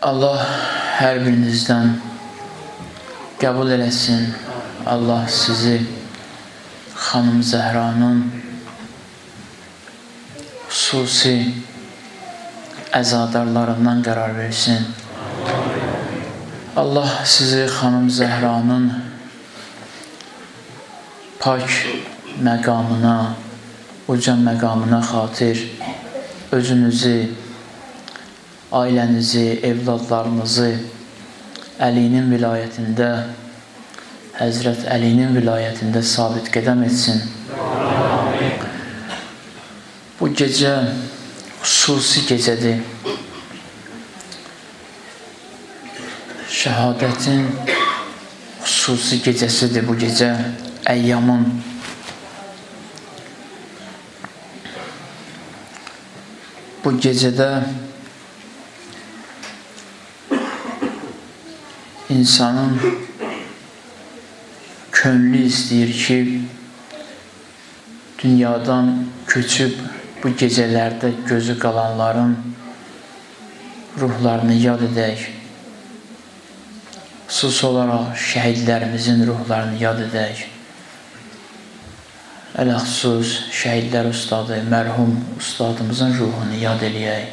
Allah hər birinizdən qəbul eləsin. Allah sizi Xanım Zəhranın xüsusi əzadarlarından qərar versin. Allah sizi Xanım Zəhranın pak məqamına, uca məqamına xatir özünüzü, ailənizi, evladlarınızı Əlinin vilayətində, Həzrət Əlinin vilayətində sabit qədəm etsin. Bu gecə xüsusi gecədir. Şəhadətin xüsusi gecəsidir bu gecə, əyyamın. Bu gecədə insanın könlü istəyir ki, dünyadan köçüb bu gecələrdə gözü qalanların ruhlarını yad edək. Xüsusi olaraq şəhidlərimizin ruhlarını yad edək. Ələxüsus şəhidlər ustadı, mərhum ustadımızın ruhunu yad eləyək.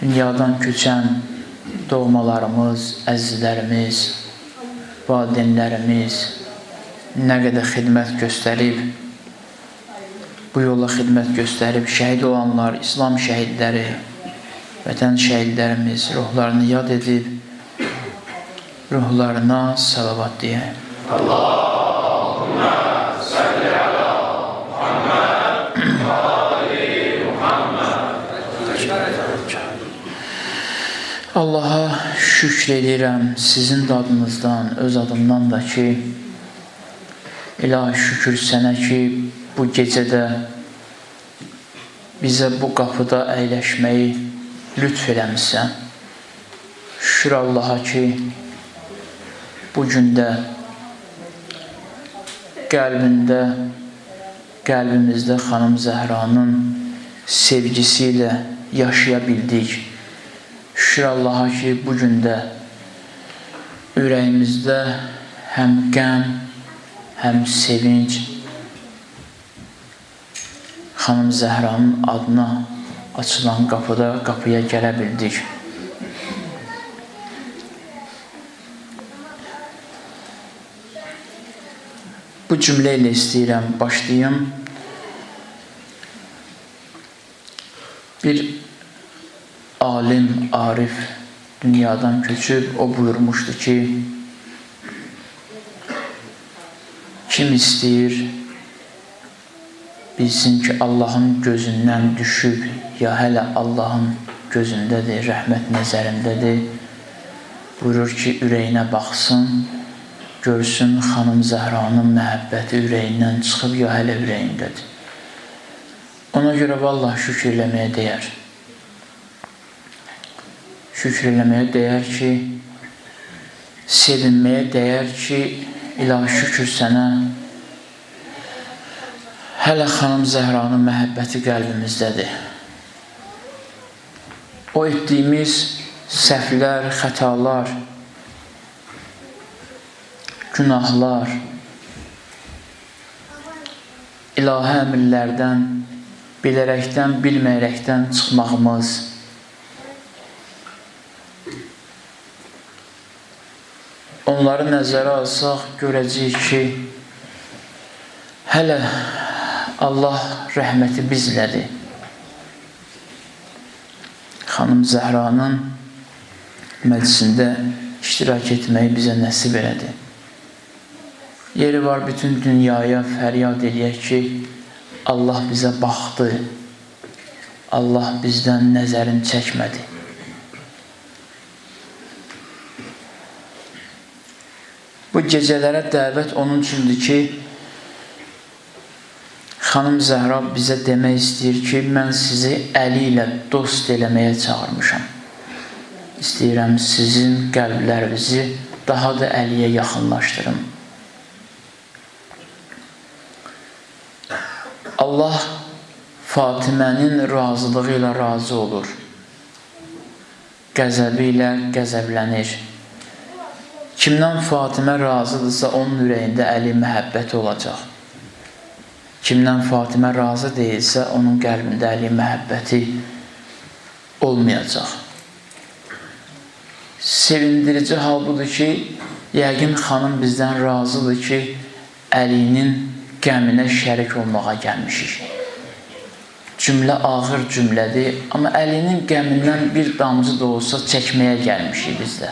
Dünyadan köçən doğmalarımız, əzizlərimiz, valideynlərimiz nə qədər xidmət göstərib, bu yolla xidmət göstərib, şəhid olanlar, İslam şəhidləri, vətən şəhidlərimiz ruhlarını yad edib, ruhlarına salavat deyək. Allahümmə salli ala Muhammed və ali Muhammed. Allaha şükr edirəm sizin dadınızdan, öz adımdan da ki, İlahi şükür sənə ki, bu gecədə bizə bu qapıda əyləşməyi lütf eləmişsən. Şükür Allaha ki, bu gündə qəlbimizdə Xanım Zəhranın sevgisi ilə yaşaya bildik. Şükür Allaha ki, bu gündə ürəyimizdə həm qəm, həm sevinç Xanım Zəhranın adına açılan qapıya gələ bildik. Bu cümlə ilə istəyirəm, başlayım. Bir alim, arif dünyadan köçüb, o buyurmuşdu ki, kim istəyir, bilsin ki, Allahın gözündən düşüb, ya hələ Allahın gözündədir, rəhmət nəzərindədir. Buyurur ki, ürəyinə baxsın, görsün Xanım Zəhranın məhəbbəti ürəyindən çıxıb, ya hələ ürəyindədir. Ona görə vallahi şükür eləməyə dəyər. Şükür eləməyə dəyər ki, sevinməyə dəyər ki, İlahi şükür sənə hələ Xanım Zəhranın məhəbbəti qəlbimizdədir. O etdiyimiz səhvlər, xətalar, günahlar, ilahi əmrlərdən, bilərəkdən, bilməyərəkdən çıxmağımız, onları nəzərə alsaq, görəcəyik ki, hələ Allah rəhməti bizlədir. Xanım Zəhranın məclisində iştirak etməyi bizə nəsib elədi. Yeri var bütün dünyaya fəryad eləyək ki, Allah bizə baxdı, Allah bizdən nəzərini çəkmədi. Bu gecələrə dəvət onun üçündür ki, Xanım Zəhra bizə demək istəyir ki, mən sizi əli ilə dost eləməyə çağırmışam. İstəyirəm sizin qəlblərinizi daha da əliyə yaxınlaşdırım. Allah Fatimənin razılığı ilə razı olur. qəzəbi ilə qəzəblənir. Kimdən Fatimə razıdırsa, onun ürəyində Əli məhəbbəti olacaq. Kimdən Fatimə razı deyilsə, onun qəlbində Əli məhəbbəti olmayacaq. Sevindirici hal budur ki, yəqin xanım bizdən razıdır ki, Əlinin qəminə şərik olmağa gəlmişik. Cümlə ağır cümlədir, amma Əlinin qəmindən bir damcı da olsa çəkməyə gəlmişik biz də.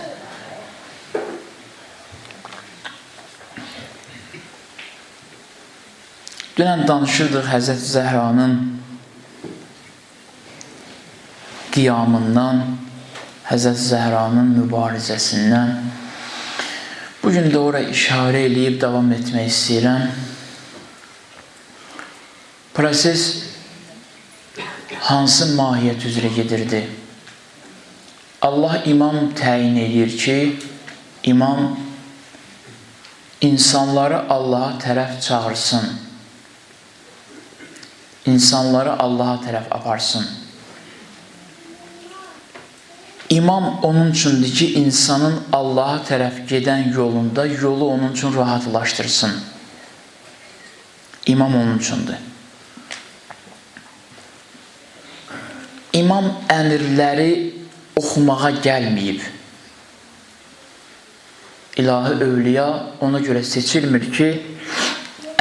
Dünən danışırdıq Həzrət Zəhranın qiyamından, Həzrət Zəhranın mübarizəsindən. Bugün də oraya işarə eləyib davam etmək istəyirəm. Proses hansı mahiyyət üzrə gedirdi? Allah imam təyin edir ki, imam insanları Allaha tərəf çağırsın. İnsanları Allaha tərəf aparsın. İmam onun üçündür ki, insanın Allaha tərəf gedən yolunda yolu onun üçün rahatlaşdırsın. İmam onun üçündür. İmam əmirləri oxumağa gəlməyib. İlahi övliya ona görə seçilmir ki,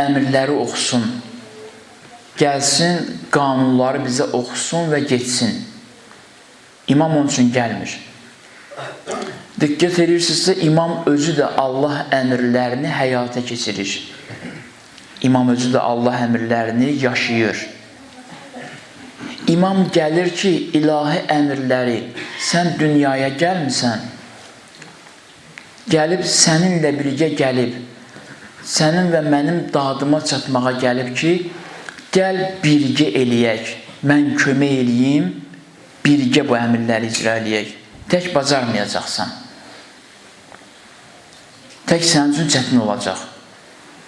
əmirləri oxusun. Gəlsin, qanunları bizə oxusun və getsin. İmam onun üçün gəlmir. Diqqət edirsinizsə, imam özü də Allah əmrlərini həyata keçirir. İmam özü də Allah əmrlərini yaşayır. İmam gəlir ki, ilahi əmrləri, sən dünyaya gəlmirsən, gəlib səninlə birgə gəlib, sənin və mənim dadıma çatmağa gəlib ki, gəl birgə eləyək, mən kömək eləyim, birgə bu əmrləri icra eləyək. Tək bacarmayacaqsan. Tək sənin üçün çətin olacaq.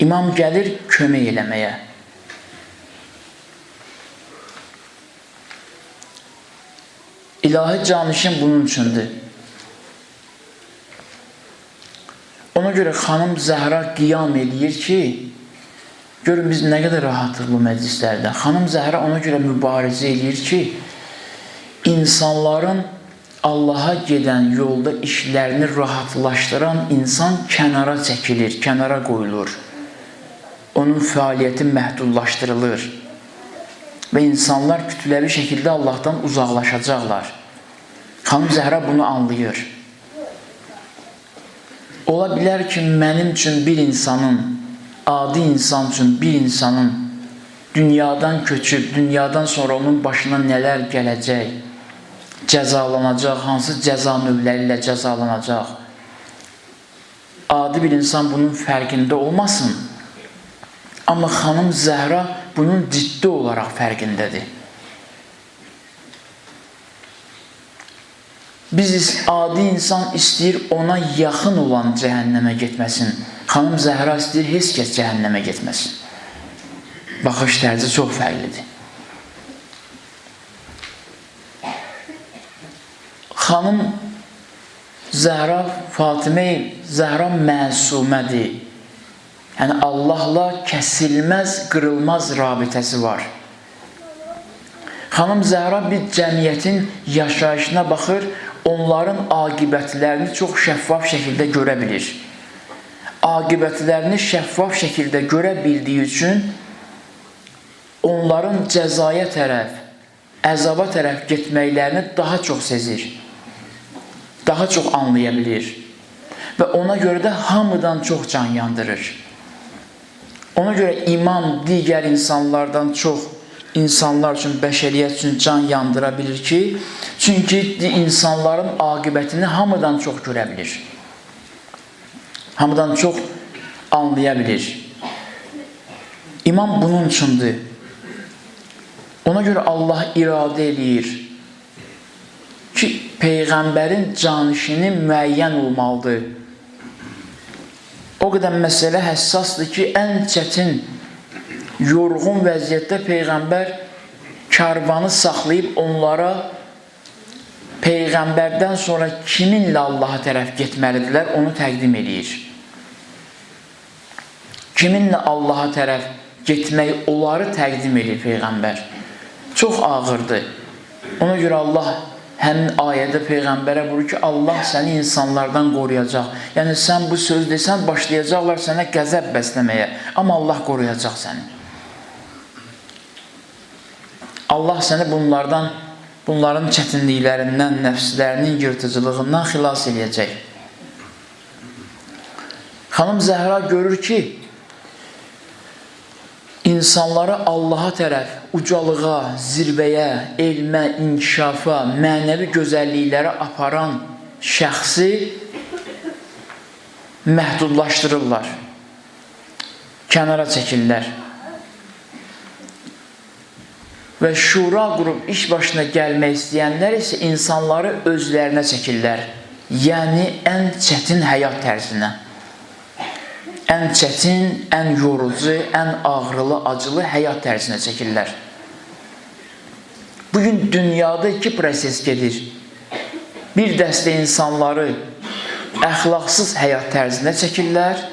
İmam gəlir kömək eləməyə. İlahi canişin bunun üçündür. Ona görə xanım Zəhra qiyam eləyir ki, görün biz nə qədər rahatlıqlı məclislərdə. Xanım Zəhra ona görə mübarizə eləyir ki, insanların Allaha gedən yolda işlərini rahatlaşdıran insan kənara çəkilir, kənara qoyulur. Onun fəaliyyəti məhdudlaşdırılır. Və insanlar kütləvi şəkildə Allahdan uzaqlaşacaqlar. Xanım Zəhra bunu anlayır. Ola bilər ki, mənim üçün bir insanın, adi insan üçün bir insanın dünyadan köçüb, dünyadan sonra onun başına nələr gələcək, cəzalanacaq, hansı cəza növləri ilə cəzalanacaq. Adi bir insan bunun fərqində olmasın. Amma xanım Zəhra bunun ciddi olaraq fərqindədir. Biz adi insan istəyir ona yaxın olan cəhənnəmə getməsin. Xanım Zəhra istəyir heç kəs cəhənnəmə getməsin. Baxış tərzi çox fərqlidir. Xanım Zəhra, Fatimə Zəhra məsumədir. Yəni Allahla kəsilməz, qırılmaz rabitəsi var. Xanım Zəhra bir cəmiyyətin yaşayışına baxır, onların aqibətlərini çox şəffaf şəkildə görə bilir. Aqibətlərini şəffaf şəkildə görə bildiyi üçün onların cəzaya tərəf, əzaba tərəf getməklərini daha çox sezir. Daha çox anlaya bilir. Və ona görə də hamıdan çox can yandırır. Ona görə imam digər insanlardan çox insanlar üçün, bəşəriyyət üçün can yandıra bilir ki, çünki insanların aqibətini hamıdan çox görə bilir. Hamıdan çox anlaya bilir. İmam bunun üçündür. Ona görə Allah iradə eləyir ki, Peyğəmbərin canişini müəyyən olmalıdır. O qədər məsələ həssasdır ki, ən çətin, yorğun vəziyyətdə Peyğəmbər karvanı saxlayıb onlara Peyğəmbərdən sonra kiminlə Allaha tərəf getməlidirlər, onu təqdim edir. Kiminlə Allaha tərəf getmək, onları təqdim edir Peyğəmbər. Çox ağırdır. Ona görə Allah həmin ayədə Peyğəmbərə buyurur ki, Allah səni insanlardan qoruyacaq. Yəni, sən bu söz desən, başlayacaqlar sənə qəzəb bəsləməyə. Amma Allah qoruyacaq səni. Allah səni bunların çətinliklərindən, nəfslərinin yırtıcılığından xilas edəcək. Xanım Zəhra görür ki, insanları Allaha tərəf, ucalığa, zirvəyə, elmə, inkişafa, mənəvi gözəlliklərə aparan şəxsi məhdudlaşdırırlar, kənara çəkirlər. Və şura qrup iş başına gəlmək istəyənlər isə insanları özlərinə çəkirlər. Yəni, ən çətin həyat tərzinə. Ən çətin, ən yorucu, ən ağrılı, acılı həyat tərzinə çəkirlər. Bugün dünyada iki proses gedir. Bir dəstə insanları əxlaqsız həyat tərzinə çəkirlər.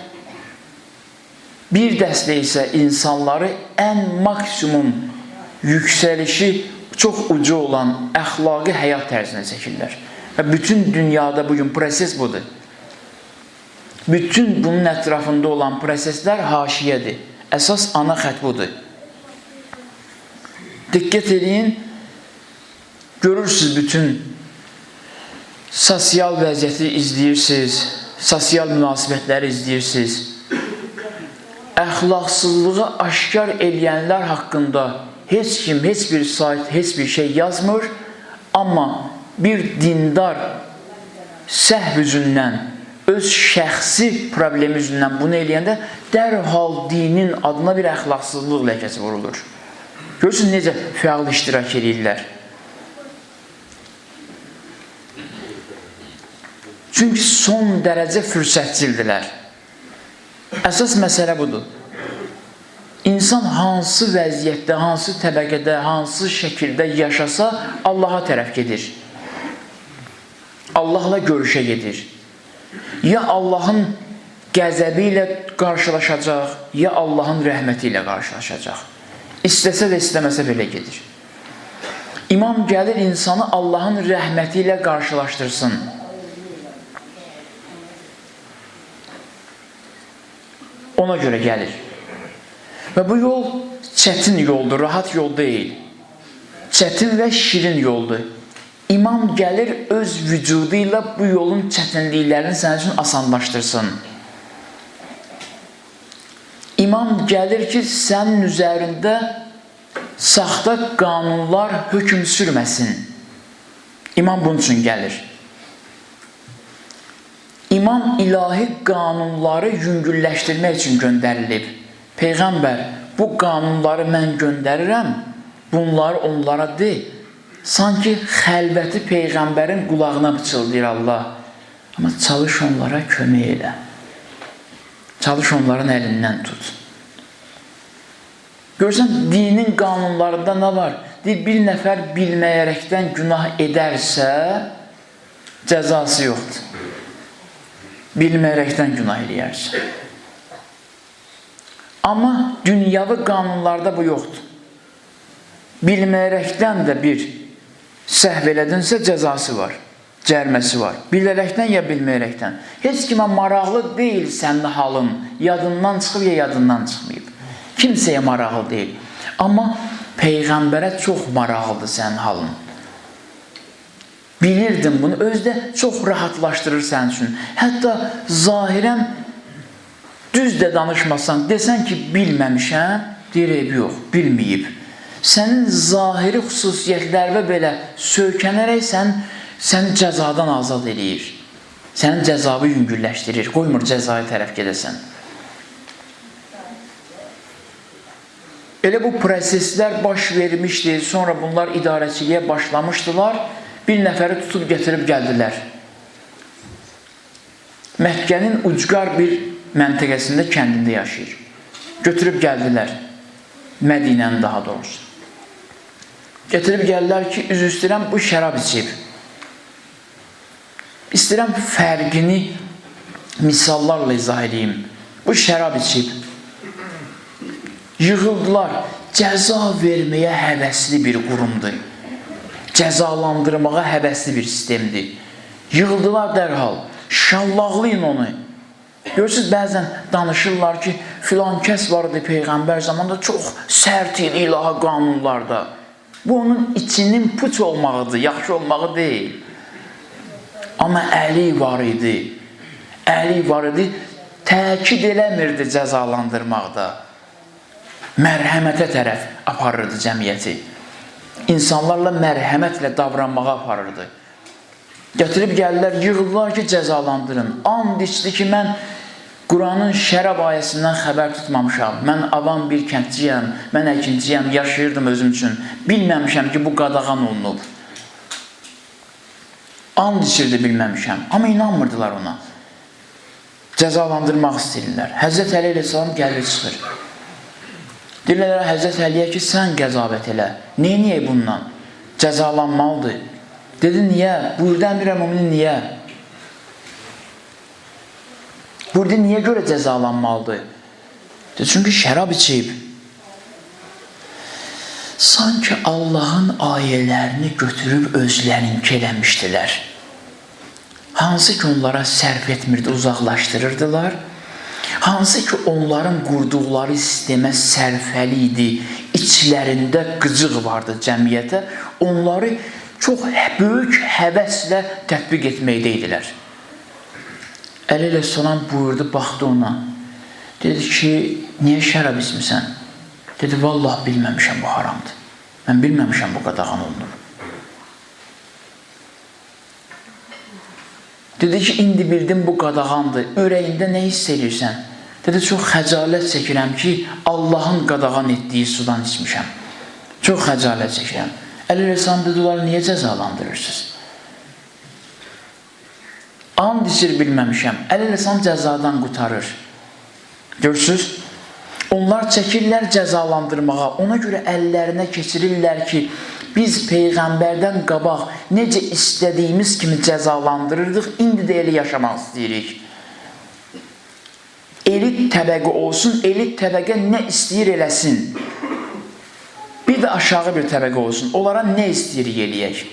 Bir dəstə isə insanları ən maksimum yüksəlişi çox ucu olan əxlaqi həyat tərzinə çəkirlər. Və bütün dünyada bugün proses budur. Bütün bunun ətrafında olan proseslər haşiyədir. Əsas ana xət budur. Diqqət edin, görürsünüz bütün sosial vəziyyəti izləyirsiniz, sosial münasibətləri izləyirsiniz. Əxlaqsızlığı aşkar eləyənlər haqqında heç kim, heç bir sayt, heç bir şey yazmır. Amma bir dindar səhv üzündən, öz şəxsi problemi üzündən bunu eləyəndə dərhal dinin adına bir əxlaqsızlıq ləkəsi vurulur. Görürsünüz necə fəal iştirak edirlər. Çünki son dərəcə fürsətçildilər. Əsas məsələ budur. İnsan hansı vəziyyətdə, hansı təbəqədə, hansı şəkildə yaşasa Allaha tərəf gedir. Allahla görüşə gedir. Ya Allahın qəzəbi ilə qarşılaşacaq, ya Allahın rəhməti ilə qarşılaşacaq. İstəsə də istəməsə belə gedir. İmam gəlir insanı Allahın rəhməti ilə qarşılaşdırsın. Ona görə gəlir. Və bu yol çətin yoldur, rahat yol deyil. Çətin və şirin yoldur. İmam gəlir öz vücudu ilə bu yolun çətinliklərini sənin üçün asanlaşdırsın. İmam gəlir ki, sənin üzərində saxta qanunlar hökm sürməsin. İmam bunun üçün gəlir. İmam ilahi qanunları yüngülləşdirmək üçün göndərilib. Peyğəmbər, bu qanunları mən göndərirəm, bunları onlara de. Sanki xəlvəti Peyğəmbərin qulağına pıçıldayır Allah. Amma çalış onlara kömək elə. Çalış onların əlindən tut. Görsən, dinin qanunlarında nə var? Deyir, bir nəfər bilməyərəkdən günah edərsə, cəzası yoxdur. Bilməyərəkdən günah edərsə. Amma dünyavi qanunlarda bu yoxdur. Bilməyərəkdən də bir səhv elədinsə cəzası var, cərməsi var. Bilərəkdən ya bilməyərəkdən. Heç kimə maraqlı deyil sənin halın. Yadından çıxıb ya yadından çıxmayıb. Kimsəyə maraqlı deyil. Amma Peyğəmbərə çox maraqlıdır sənin halın. Bilirdin bunu, özdə çox rahatlaşdırır sənin üçün. Hətta zahirən düz də danışmasan, desən ki, bilməmişəm, deyir, yox, bilməyib. Sənin zahiri xüsusiyyətlərə belə söykənərək səni cəzadan azad edir. Sənin cəzabı yüngülləşdirir, qoymur cəzaya tərəf gedəsən. Elə bu proseslər baş vermişdi, sonra bunlar idarəçiliyə başlamışdılar, bir nəfəri tutub gətirib gəldilər. Məkkənin ucqar bir məntəqəsində, kəndində yaşayır. Götürüb gəldilər, Mədinənin daha doğrusu. Gətirib gəldilər ki, üzr istəyirəm, bu şərab içib. İstəyirəm fərqini misallarla izah edeyim. Bu şərab içib yığıldılar. Cəza verməyə həvəsli bir qurumdur. Cəzalandırmağa həvəsli bir sistemdir. Yığıldılar dərhal. Şallaqlayın onu. Görürsünüz, bəzən danışırlar ki, filan kəs vardı Peyğəmbər zamanında çox sərt idi ilahi qanunlarda. Bu onun içinin puç olmağıdır, yaxşı olmağı deyil. Amma əli var idi. Əli var idi, təkid eləmirdi cəzalandırmaqda. Mərhəmətə tərəf aparırdı cəmiyyəti. İnsanlarla mərhəmətlə davranmağa aparırdı. Gətirib gəlirlər, yığıldılar ki, cəzalandırın. And içdi ki, mən Quranın şərab ayəsindən xəbər tutmamışam. Mən avam bir kəndciyəm, mən əkinciyəm, yaşayırdım özüm üçün. Bilməmişəm ki, bu qadağan olunub. And içirdi, bilməmişəm. Amma inanmırdılar ona. Cəzalandırmaq istəyirlər. Həzrət Əli əleyhissalam gəlir çıxır. Deyirlər Həzrət Əliyə ki, sən qəzavət elə. Niyə bundan? Cəzalanmalıdır. Dedi, niyə? Buyurdu Əmir-el-Müminin, niyə? Buyurdu, niyə görə cəzalanmalıdır? Dedi, çünki şərab içib. Sanki Allahın ayələrini götürüb özlərinki eləmişdilər. Hansı ki onlara sərf etmirdi, uzaqlaşdırırdılar. Hansı ki onların qurduqları sistemə sərfəli idi, içlərində qıcıq vardı cəmiyyətə, onları çox böyük həvəslə tətbiq etməkdəydilər. Əli əleyhissalam buyurdu, baxdı ona. Dedi ki, niyə şərab içmirsən? Dedi, vallahi bilməmişəm bu haramdır. Mən bilməmişəm bu qadağan olunur. Dedi ki, indi bildim bu qadağandır. Ürəyində nə hiss edirsən? Dedi, çox xəcalət çəkirəm ki, Allahın qadağan etdiyi sudan içmişəm. Çox xəcalət çəkirəm. Əli əleyhissalam dedilər, niyə cəzalandırırsınız? And içir bilməmişəm. Əli əleyhissalam cəzadan qutarır. Görürsünüz? Onlar çəkirlər cəzalandırmağa. Ona görə əllərinə keçirirlər ki, biz Peyğəmbərdən qabaq necə istədiyimiz kimi cəzalandırırdıq, indi də elə yaşamaq istəyirik. Elit təbəqə olsun, elit təbəqə nə istəyir eləsin. Bir də aşağı bir təbəqə olsun, onlara nə istəyirik eləyək.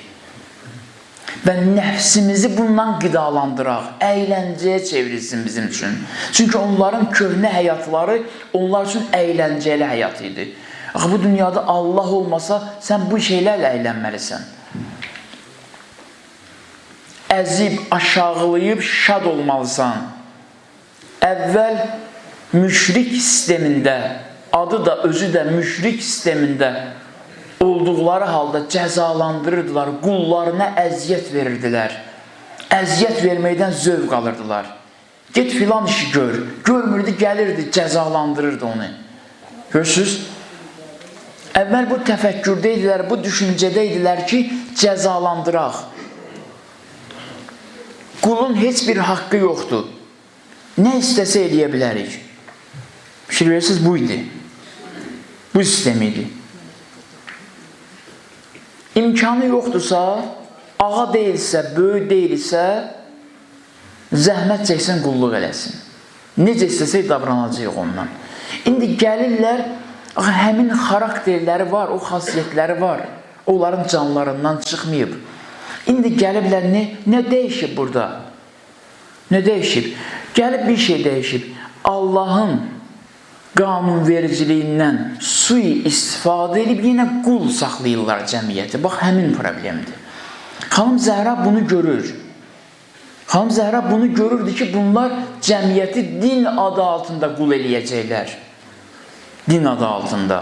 Və nəfsimizi bundan qidalandıraq, əyləncəyə çevrilsin bizim üçün. Çünki onların köhnə həyatları onlar üçün əyləncəli həyat idi. Axı, bu dünyada Allah olmasa, sən bu şeylərlə əylənməlisən. Əzib, aşağılayıb, şad olmalısan. Əvvəl müşrik sistemində, adı da, özü də müşrik sistemində olduqları halda cəzalandırırdılar, qullarına əziyyət verirdilər. Əziyyət verməkdən zövq alırdılar. Get filan işi gör. Görmürdü, gəlirdi, cəzalandırırdı onu. Görürsünüz? Əvvəl bu təfəkkürdə idilər, bu düşüncədə idilər ki, cəzalandıraq. Qulun heç bir haqqı yoxdur. Nə istəsə eləyə bilərik. Fikir verirsiniz, bu idi. Bu sistem idi. İmkanı yoxdursa, ağa deyilsə, böyük deyilsə, zəhmət çəksin, qulluq eləsin. Necə istəsək davranacaq ondan. İndi gəlirlər, həmin xarakterləri var, o xasiyyətləri var. Onların canlarından çıxmayıb. İndi gəliblər, nə dəyişib burada? Nə dəyişib? Gəlib bir şey dəyişib. Allahın qanunvericiliyindən sui-istifadə edib yenə qul saxlayırlar cəmiyyəti. Bax, həmin problemdir. Xanım Zəhra bunu görür. Xanım Zəhra bunu görürdü ki, bunlar cəmiyyəti din adı altında qul eləyəcəklər. Din adı altında.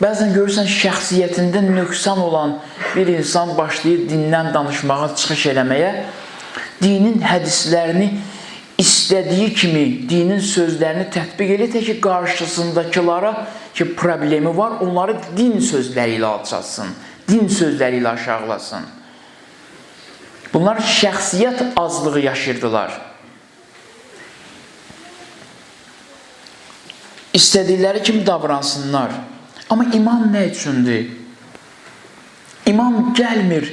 Bəzən görürsən, şəxsiyyətində nöqsan olan bir insan başlayır dindən danışmağa, çıxış eləməyə, dinin hədislərini istədiyi kimi, dinin sözlərini tətbiq edir ki, qarşısındakılara ki, problemi var, onları din sözləri ilə alçatsın, din sözləri ilə aşağılasın. Bunlar şəxsiyyət azlığı yaşayırdılar. İstədikləri kimi davransınlar. Amma imam nə üçündür? İmam gəlmir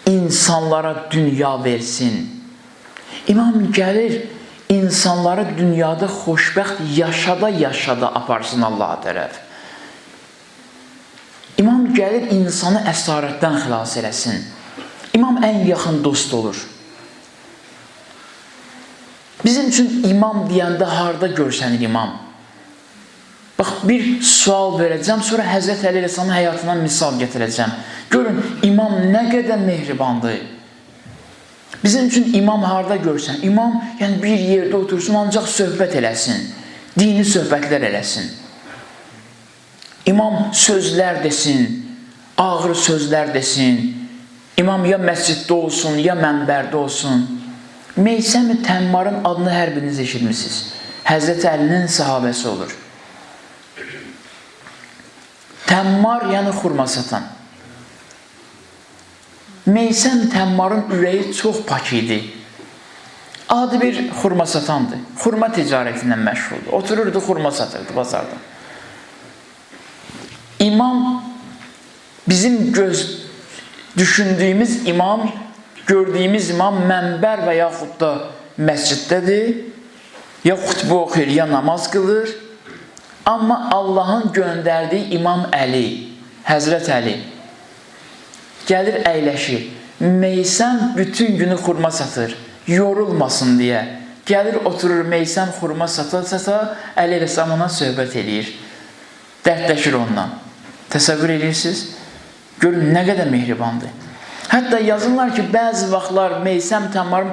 insanlara dünya versin. İmam gəlir, insanları dünyada xoşbəxt yaşada aparsın Allaha tərəf. İmam gəlir, insanı əsarətdən xilas eləsin. İmam ən yaxın dost olur. Bizim üçün imam deyəndə harda görsənir imam? Bax, bir sual verəcəm, sonra Həzrət Əli Rəsanın həyatından misal gətirəcəm. Görün, imam nə qədər mehribandır. Bizim üçün imam harda görsən? İmam, yəni bir yerdə otursun, ancaq söhbət eləsin, dini söhbətlər eləsin. İmam sözlər desin, ağır sözlər desin. İmam ya məsciddə olsun, ya mənbərdə olsun. Meysəm-i Təmmarın adını hər biriniz eşitmişsiniz. Həzrət Əlinin sahabəsi olur. Təmmar, yəni xurma satan. Meysəm Təmmarın ürəyi çox pak idi. Adi bir xurma satandı. Xurma ticarətindən məşğuldur. Otururdu, xurma satırdı bazarda. İmam, bizim düşündüyümüz imam, gördüyümüz imam mənbər və yaxud da məsciddədir, ya xutbə oxuyur, ya namaz qılır. Amma Allahın göndərdiyi İmam Əli, Həzrət Əli gəlir, əyləşir. Meysəm bütün günü xurma satır, yorulmasın deyə. Gəlir, oturur, Meysəm xurma sata-sata, Əli Rəsam ona söhbət edir. Dərdləşir ondan. Təsəvvür edirsiniz? Görün, nə qədər mehribandır. Hətta yazırlar ki, bəzi vaxtlar Meysəm Təmmarın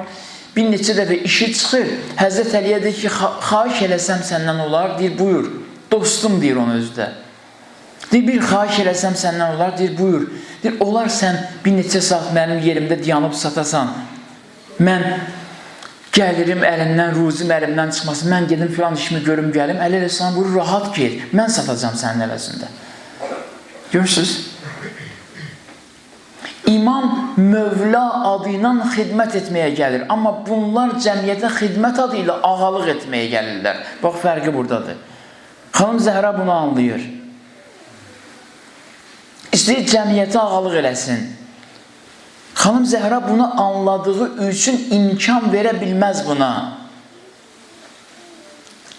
bir neçə dəfə işi çıxır. Həzrət Əliyə deyir ki, xahiş eləsəm səndən olar, deyir, buyur. Dostum deyir onu özdə. Deyir, bir xahiş eləsəm səndən olar, deyir, buyur. Deyir, olar sən bir neçə saat mənim yerimdə dayanıb satasan, mən gəlirim əlimdən, ruzim əlimdən çıxmasın, mən gedim filan işimi görüm gəlim, Əli Rəsam buyur, rahat get, mən satacam sənin əvəzində. Görürsünüz? İmam Mövla adı ilə xidmət etməyə gəlir. Amma bunlar cəmiyyətə xidmət adı ilə ağalıq etməyə gəlirlər. Bax, fərqi buradadır. Xanım Zəhra bunu anlayır. İstəyir cəmiyyətə ağalıq eləsin. Xanım Zəhra bunu anladığı üçün imkan verə bilməz buna.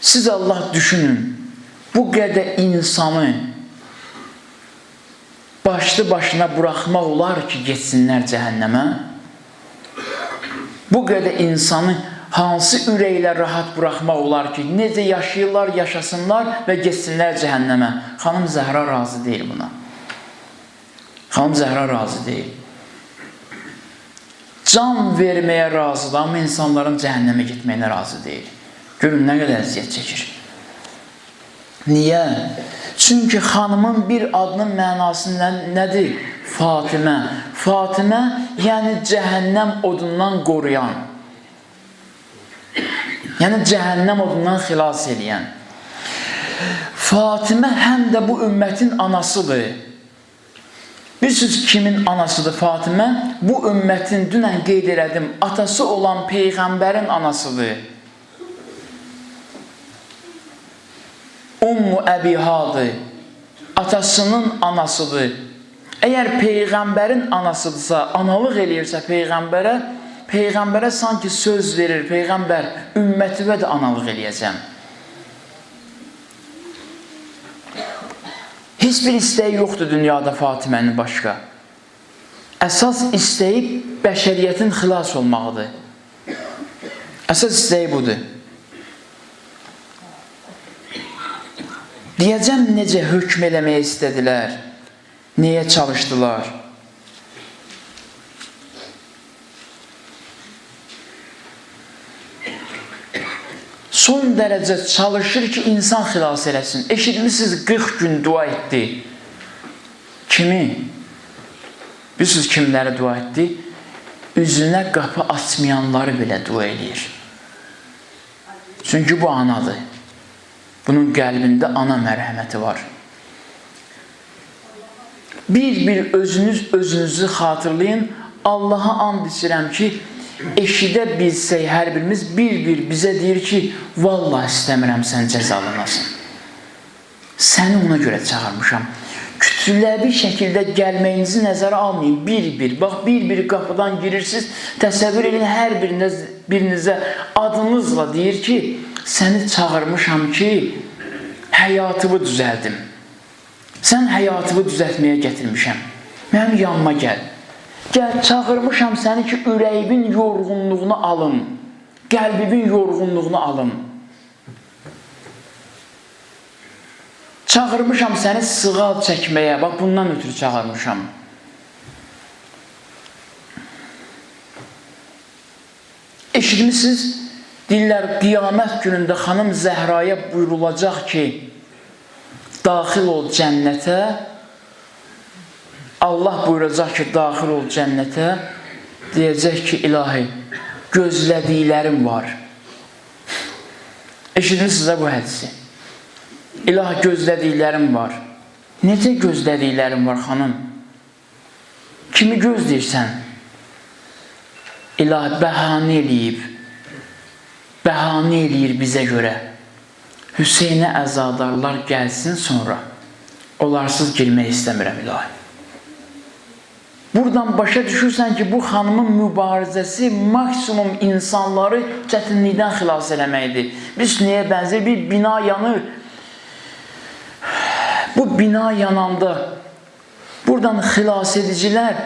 Siz Allah düşünün, bu qədər insanı başlı başına buraxmaq olar ki, getsinlər cəhənnəmə? Bu qədər insanı hansı ürəklə rahat buraxmaq olar ki, necə yaşayırlar, yaşasınlar və getsinlər cəhənnəmə? Xanım Zəhra razı deyil buna. Xanım Zəhra razı deyil. Can verməyə razıdır, amma insanların cəhənnəmə getməyinə razı deyil. Görün, nə qədər əziyyət çəkir. Niyə? Çünki xanımın bir adının mənası nədir? Fatimə. Fatimə, yəni cəhənnəm odundan qoruyan. Yəni cəhənnəm odundan xilas edən. Fatimə həm də bu ümmətin anasıdır. Bilirsiniz kimin anasıdır Fatimə? Bu ümmətin, dünən qeyd elədim, atası olan Peyğəmbərin anasıdır. Ummu Əbihadır. Atasının anasıdır. Əgər Peyğəmbərin anasıdırsa, analıq eləyirsə Peyğəmbərə sanki söz verir, Peyğəmbər, ümmətivə də analıq eləyəcəm. Heç bir istəyi yoxdur dünyada Fatimənin başqa. Əsas istəyi bəşəriyyətin xilas olmağıdır. Əsas istəyi budur. Deyəcəm necə hökm eləməyə istədilər, nəyə çalışdılar. Son dərəcə çalışır ki, insan xilas eləsin. Eşitmişsiniz, 40 gün dua etdi. Kimi? Bilirsiniz kimləri dua etdi? Üzünə qapı açmayanları belə dua edir. Çünki bu anadır. Bunun qəlbində ana mərhəməti var. Bir özünüzü xatırlayın. Allaha and içirəm ki, eşidə bilsək hər birimiz bir bizə deyir ki, vallahi istəmirəm sən cəzalanasan. Səni ona görə çağırmışam. kütləvi şəkildə gəlməyinizi nəzərə almayın. Bir-bir, bax bir-bir qapıdan girirsiniz, təsəvvür edin, hər birinizə adınızla deyir ki, səni çağırmışam ki, həyatımı düzəldim. Sən həyatımı düzəltməyə gətirmişəm. Mənim yanıma gəl. Gəl, çağırmışam səni ki, ürəyimin yorğunluğunu alım. Qəlbimin yorğunluğunu alım. Çağırmışam səni sığal çəkməyə. Bax, bundan ötürü çağırmışam. Eşitmişsiniz, deyirlər, qiyamət günündə xanım Zəhraya buyurulacaq ki, daxil ol cənnətə. Allah buyuracaq ki, daxil ol cənnətə. Deyəcək ki, ilahi, gözlədiklərim var. Eşitmişsiniz bu hədisi. İlahi, gözlədiklərim var. Necə gözlədiklərim var, xanım? Kimi gözləyirsən? İlahi, bəhanə eləyib. Bəhanə eləyir bizə görə. Hüseynə əzadarlar gəlsin sonra. Olarsız girmək istəmirəm, ilahi. Buradan başa düşürsən ki, bu xanımın mübarizəsi maksimum insanları çətinlikdən xilas eləməkdir. Biz nəyə bənzər? Bir bina yanır. Bu bina yananda buradan xilas edicilər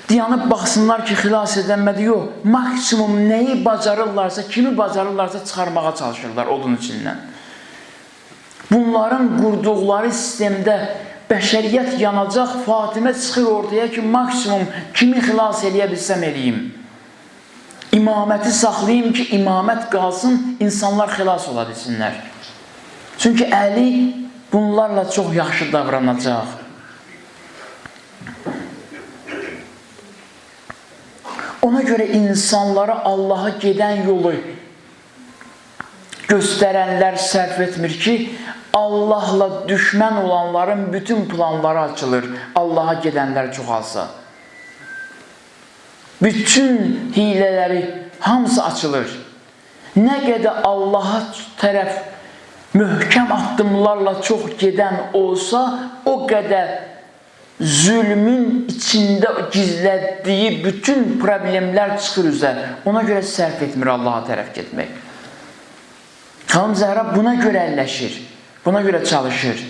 dayanıb baxsınlar ki, xilas edilmədi, yox. Maksimum nəyi bacarırlarsa, kimi bacarırlarsa çıxarmağa çalışırlar odun içindən. Bunların qurduqları sistemdə bəşəriyyət yanacaq, Fatimə çıxır ortaya ki, maksimum kimi xilas eləyə bilsəm eləyim. İmaməti saxlayayım ki, imamət qalsın, insanlar xilas ola bilsinlər. Çünki Əli bunlarla çox yaxşı davranacaq. Ona görə insanlara Allaha gedən yolu göstərənlər sərf etmir ki, Allahla düşmən olanların bütün planları açılır, Allaha gedənlər çoxalsa. Bütün hilələri hamısı açılır. Nə qədər Allaha tərəf möhkəm addımlarla çox gedən olsa, o qədər zülmün içində gizlətdiyi bütün problemlər çıxır üzə. Ona görə sərf etmir Allaha tərəf getmək. Xanım Zəhra buna görə əlləşir, buna görə çalışır.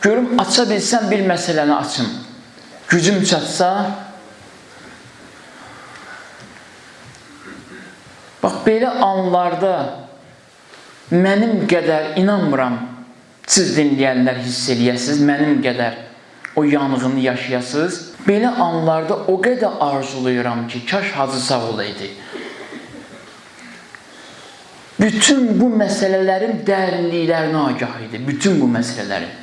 Görüm, aça bilsəm bir məsələni açım. Gücüm çatsa, bax, belə anlarda mənim qədər, inanmıram, siz dinləyənlər hiss eləyəsiniz, mənim qədər o yanğını yaşayasınız. Belə anlarda o qədər arzulayıram ki, kaş Hacı sağ olaydı. Bütün bu məsələlərin dərinliklərinə agah idi, bütün bu məsələlərin.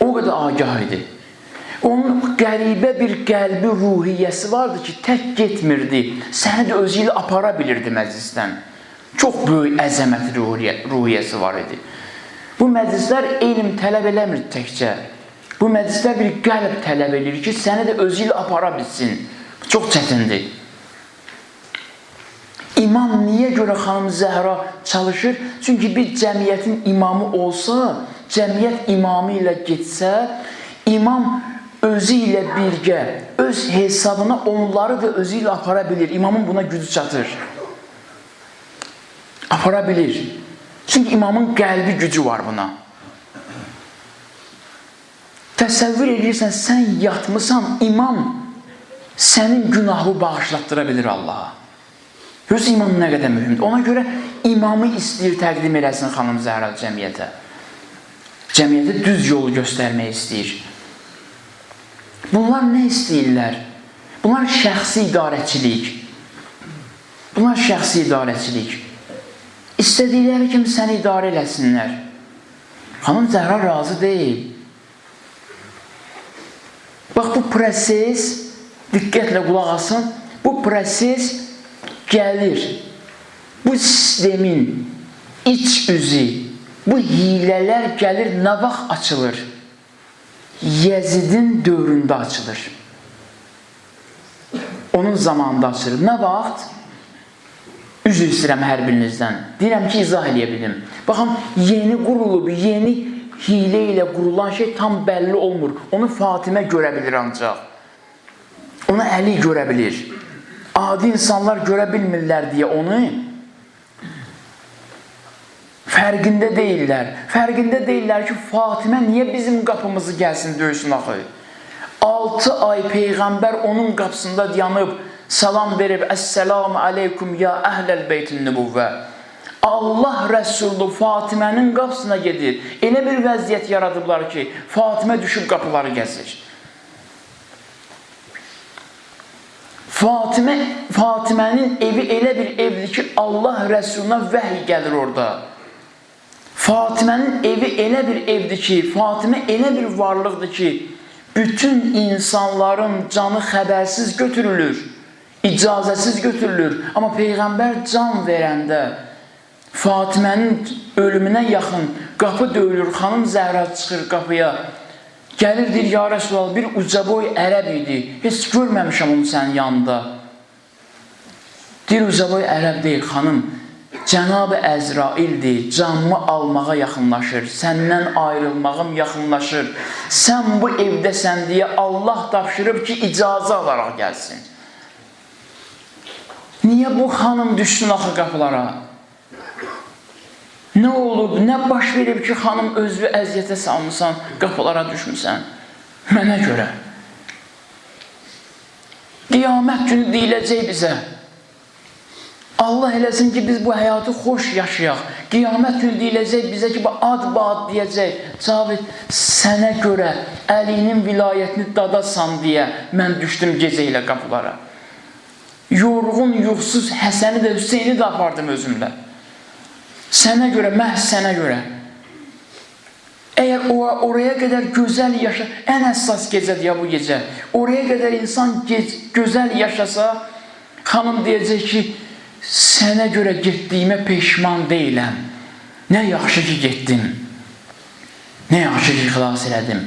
O qədər agah idi. Onun qəribə bir qəlbi ruhiyyəsi vardı ki, tək getmirdi, səni də özü ilə apara bilirdi məclisdən. Çox böyük əzəmət ruhiyyəsi var idi. Bu məclislər elm tələb eləmir təkcə. Bu məclislər bir qəlb tələb edir ki, səni də özü ilə apara bilsin. Çox çətindir. İmam niyə görə xanım Zəhra çalışır? Çünki bir cəmiyyətin imamı olsa, cəmiyyət imamı ilə getsə, imam özü ilə birgə, öz hesabına onları da özü ilə apara bilir. İmamın buna gücü çatır. Apara bilir. Çünki imamın qəlbi gücü var buna. Təsəvvür edirsən, sən yatmısan, imam sənin günahı bağışlatdıra bilir Allaha. Görürsə, imam nə qədər mühümdür. Ona görə imamı istəyir təqdim eləsin xanım Zəhra cəmiyyətə. Cəmiyyətə düz yolu göstərmək istəyir. Bunlar nə istəyirlər? Bunlar şəxsi idarəçilik. Bunlar şəxsi idarəçilik. İstədikləri kimi səni idarə eləsinlər. Xanım Zəhra razı deyil. Bax, bu proses, diqqətlə qulaq asın, bu proses gəlir. Bu sistemin iç üzü, bu hilələr gəlir, nə vaxt açılır? Yezidin dövründə açılır. Onun zamanında açılır. Nə vaxt? Üzr istəyirəm hər birinizdən. Deyirəm ki, izah eləyə bilim. Baxın, yeni qurulub, yeni hilə ilə qurulan şey tam bəlli olmur. Onu Fatimə görə bilir ancaq. Onu Əli görə bilir. Adi insanlar görə bilmirlər deyə onu fərqində deyirlər. Fərqində deyirlər ki, Fatimə niyə bizim qapımızı gəlsin döysün axı? 6 ay Peyğəmbər onun qapısında dayanıb, salam verib, Əssəlamu aleykum ya əhləl beytin nübüvvə. Allah Rəsulü Fatimənin qapısına gedir. Elə bir vəziyyət yaradıblar ki, Fatimə düşüb qapıları gəzir. Fatimənin evi elə bir evdir ki, Allah Rəsuluna vəhiy gəlir orada. Fatimənin evi elə bir evdir ki, Fatimə elə bir varlıqdır ki, bütün insanların canı xəbərsiz götürülür, icazəsiz götürülür. Amma Peyğəmbər can verəndə Fatimənin ölümünə yaxın qapı döyülür, xanım Zəhra çıxır qapıya. Gəlir, deyir, ya Rəsulullah, bir ucaboy ərəb idi, heç görməmişəm onu sənin yanında. Deyir, ucaboy ərəb deyil, xanım, Cənab-ı Əzraildir, canımı almağa yaxınlaşır, səndən ayrılmağım yaxınlaşır. Sən bu evdəsən deyə Allah tapşırıb ki, icazə alaraq gəlsin. Niyə bu xanım düşsün axı qapılara? Nə olub, nə baş verib ki, xanım özünü əziyyətə salmışsan, qapılara düşmüsən? Mənə görə. Qiyamət günü deyiləcək bizə. Allah eləsin ki, biz bu həyatı xoş yaşayaq. Qiyamət günü deyiləcək bizə ki, ad-bad deyəcək. Cavit, sənə görə Əlinin vilayətini dadasan deyə mən düşdüm gecə ilə qapılara. Yorğun, yuxsuz Həsəni də, Hüseyni də apardım özümlə. Sənə görə, məhz sənə görə. Əgər oraya qədər gözəl yaşa, ən əsas gecədir ya bu gecə. Oraya qədər insan gözəl yaşasa, xanım deyəcək ki, sənə görə getdiyimə peşman deyiləm. Nə yaxşı ki getdim. Nə yaxşı ki xilas elədim.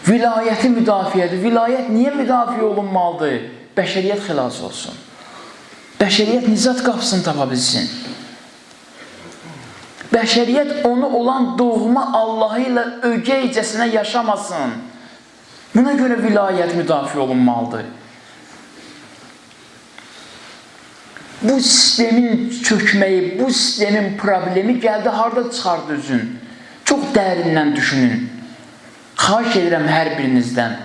Vilayəti müdafiədir. Vilayət niyə müdafiə olunmalıdır? Bəşəriyyət xilas olsun. Bəşəriyyət nizat qapısını tapa bilsin. Bəşəriyyət onu olan doğma Allahı ilə ögeycəsinə yaşamasın. Buna görə vilayət müdafiə olunmalıdır. Bu sistemin çökməyi, bu sistemin problemi gəldi, harada çıxardı üzün? Çox dərindən düşünün. Xahiş edirəm hər birinizdən.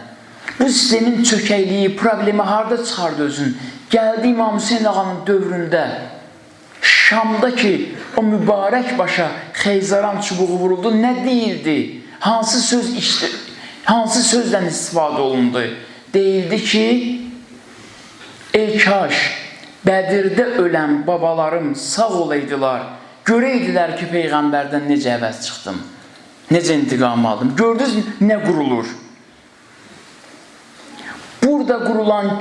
Bu sistemin çökəkliyi, problemi harada çıxardı özün? Gəldi İmam Hüseyin ağanın dövründə, Şamda ki, o mübarək başa xeyzaran çubuğu vuruldu, nə deyildi? Hansı sözlə istifadə olundu? Deyildi ki, ey kaş, Bədirdə ölən babalarım sağ olaydılar, görəydilər ki, Peyğəmbərdən necə əvəz çıxdım, necə intiqam aldım. Gördünüz nə qurulur? Burada qurulan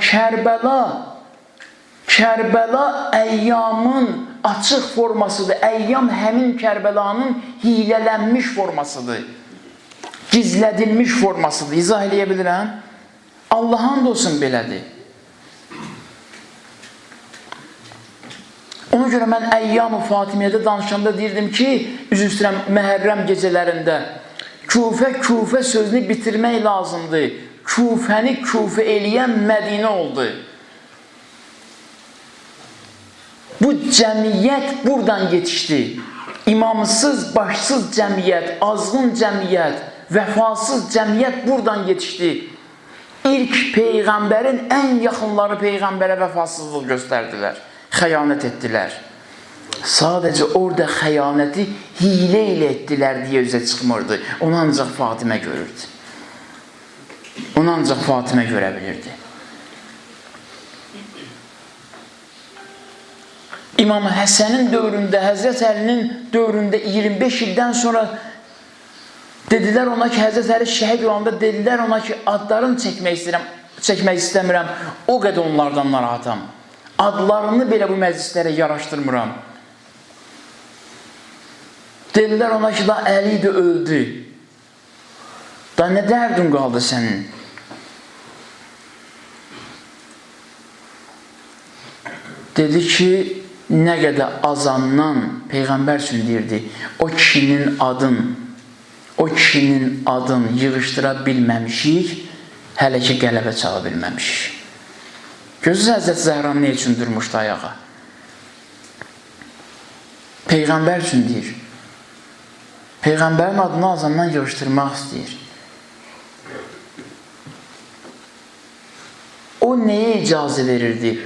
Kərbəla əyyamın açıq formasıdır. Əyyam həmin Kərbəlanın hilələnmiş formasıdır. Gizlədilmiş formasıdır. İzah eləyə bilirəm? Allah'ın da olsun belədir. Ona görə mən Əyyam-ı Fatimiyyədə danışanda deyirdim ki, üzr istəyirəm, Məhərrəm gecələrində Küfə sözünü bitirmək lazımdır. Küfəni küfə eləyən Mədinə oldu. Bu cəmiyyət buradan yetişdi. İmamsız, başsız cəmiyyət, azğın cəmiyyət, vəfasız cəmiyyət buradan yetişdi. İlk Peyğəmbərin ən yaxınları Peyğəmbərə vəfasızlıq göstərdilər. Xəyanət etdilər. Sadəcə orada xəyanəti hilə ilə etdilər deyə üzə çıxmırdı. Onu ancaq Fatimə görürdü. Onu ancaq Fatimə görə bilirdi. İmam Həsənin dövründə, Həzrət Əlinin dövründə 25 ildən sonra dedilər ona ki, Həzrət Əli şəhid olanda dedilər ona ki, adlarını çəkmək istəmirəm, o qədər onlardan narahatam. Adlarını belə bu məclislərə yaraşdırmıram. Dedilər ona ki, da Əli də öldü. Da nə dərdin qaldı sənin? Dedi ki, nə qədər azandan Peyğəmbər üçün deyirdi, o kişinin adını yığışdıra bilməmişik, hələ ki qələbə çala bilməmişik. Gözünüz Həzrəti Zəhra nə üçün durmuşdu ayağa? Peyğəmbər üçün deyir. Peyğəmbərin adını azandan yığışdırmaq istəyir. O nəyə icazə verirdi?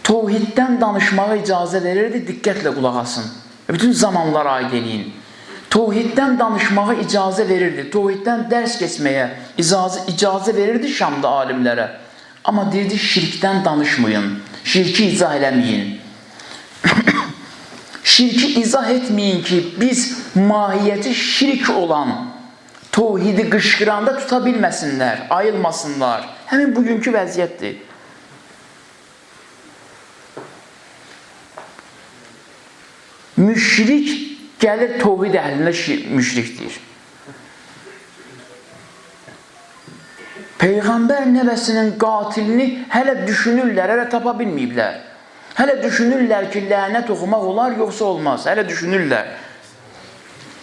Tevhiddən danışmağa icazə verirdi, diqqətlə qulaq asın. Bütün zamanlara aid eləyin. Tevhiddən danışmağa icazə verirdi, tevhiddən dərs keçməyə icazə verirdi Şamda alimlərə. Amma deyirdi, şirkdən danışmayın, şirki izah eləməyin. Şirki izah etməyin ki, biz mahiyyəti şirk olan tevhidi qışqıranda tuta bilməsinlər, ayılmasınlar. Həmin bugünkü vəziyyətdir. Müşrik gəlir tevhid əhlinə müşrikdir. Peyğəmbər nəvəsinin qatilini hələ düşünürlər, hələ tapa bilməyiblər. Hələ düşünürlər ki, lənət oxumaq olar, yoxsa olmaz. Hələ düşünürlər.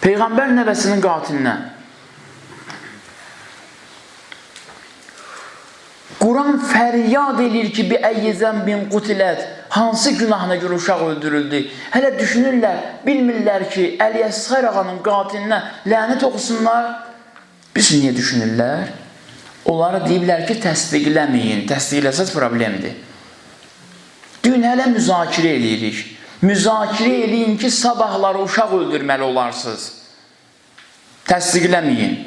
Peyğəmbər nəvəsinin qatilinə. Quran fəryad edir ki, bi əyyizən bin qutilət, hansı günahına görə uşaq öldürüldü. Hələ düşünürlər, bilmirlər ki, Əliyəsxər ağanın qatilinə lənət oxusunlar. Biz niyə düşünürlər? Onlara deyiblər ki, təsdiqləməyin, təsdiqləsəz problemdir. Dün hələ müzakirə edirik. Müzakirə eləyin ki, sabahları uşaq öldürməli olarsınız. Təsdiqləməyin.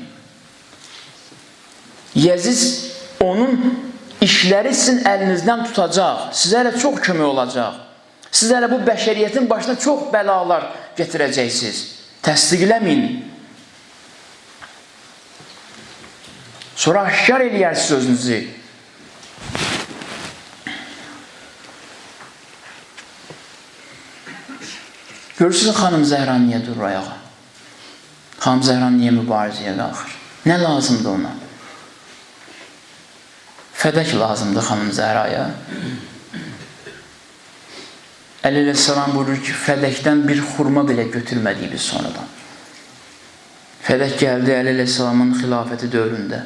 Yəziz onun işləri sizin əlinizdən tutacaq. Sizə hələ çox kömək olacaq. Siz hələ bu bəşəriyyətin başına çox bəlalar getirəcəksiniz. Təsdiqləməyin. Sonra aşkar eləyərsiniz özünüzü. Görürsünüz, xanım Zəhra niyə durur ayağa? Xanım Zəhra niyə mübarizəyə qalxır? Nə lazımdır ona? Fədək lazımdır xanım Zəhraya. Əli əleyhissalam buyurur ki, fədəkdən bir xurma belə götürmədik biz sonradan. Fədək gəldi Əli əleyhissalamın xilafəti dövründə.